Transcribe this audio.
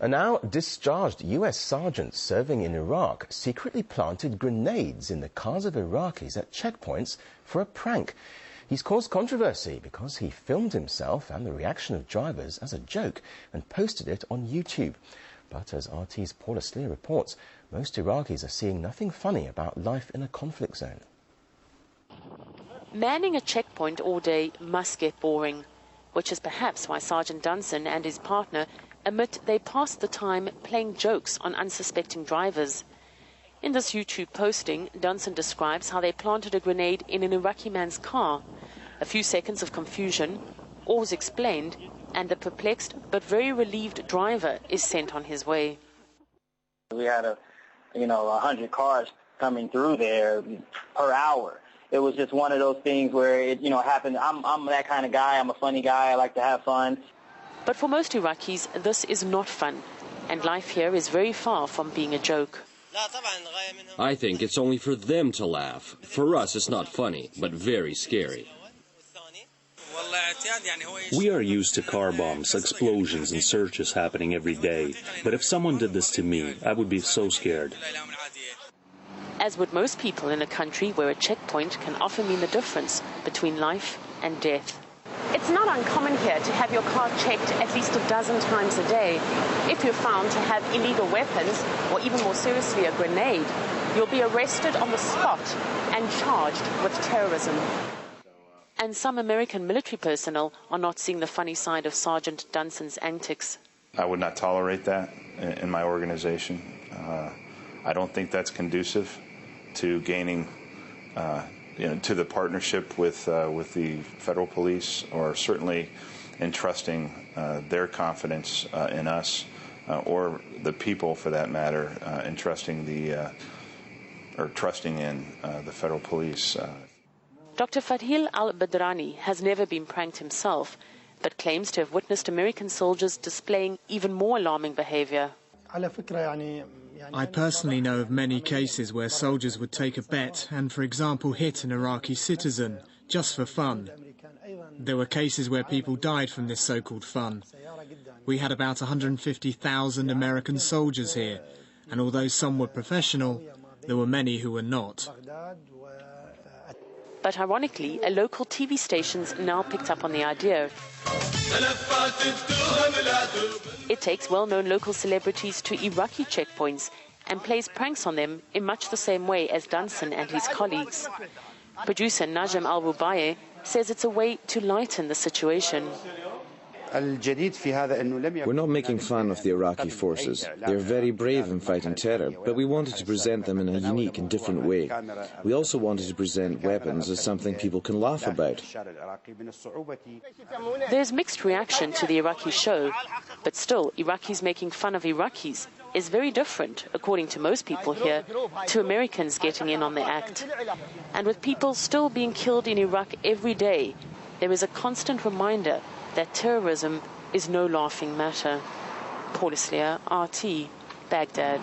A now discharged U.S. sergeant serving in Iraq secretly planted grenades in the cars of Iraqis at checkpoints for a prank. He's caused controversy because he filmed himself and the reaction of drivers as a joke and posted it on YouTube. But as RT's Paula Sleer reports, most Iraqis are seeing nothing funny about life in a conflict zone. Manning a checkpoint all day must get boring, which is perhaps why Sergeant Dunson and his partner admit they passed the time playing jokes on unsuspecting drivers. In this YouTube posting, Dunson describes how they planted a grenade in an Iraqi man's car. A few seconds of confusion, all was explained, and the perplexed but very relieved driver is sent on his way. We had 100 cars coming through there per hour. It was just one of those things where it, happened. I'm that kind of guy. I'm a funny guy. I like to have fun. But for most Iraqis, this is not fun, and life here is very far from being a joke. I think it's only for them to laugh. For us, it's not funny, but very scary. We are used to car bombs, explosions, and searches happening every day. But if someone did this to me, I would be so scared. As would most people in a country where a checkpoint can often mean the difference between life and death. It's not uncommon here to have your car checked at least a dozen times a day. If you're found to have illegal weapons, or even more seriously a grenade, you'll be arrested on the spot and charged with terrorism. And some American military personnel are not seeing the funny side of Sergeant Dunson's antics. I would not tolerate that in my organization. I don't think that's conducive to gaining to the partnership with the federal police, or certainly entrusting their confidence in us, or the people, for that matter, trusting in the federal police. Dr. Fadhil al-Badrani has never been pranked himself, but claims to have witnessed American soldiers displaying even more alarming behavior. I personally know of many cases where soldiers would take a bet and, for example, hit an Iraqi citizen, just for fun. There were cases where people died from this so-called fun. We had about 150,000 American soldiers here, and although some were professional, there were many who were not. But ironically, a local TV station's now picked up on the idea. It takes well-known local celebrities to Iraqi checkpoints and plays pranks on them in much the same way as Dunson and his colleagues. Producer Najm Al-Rubaye says it's a way to lighten the situation. We're not making fun of the Iraqi forces. They're very brave in fighting terror, but we wanted to present them in a unique and different way. We also wanted to present weapons as something people can laugh about. There's mixed reaction to the Iraqi show, but still, Iraqis making fun of Iraqis is very different, according to most people here, to Americans getting in on the act. And with people still being killed in Iraq every day, there is a constant reminder that terrorism is no laughing matter. Paula Sleer, RT, Baghdad.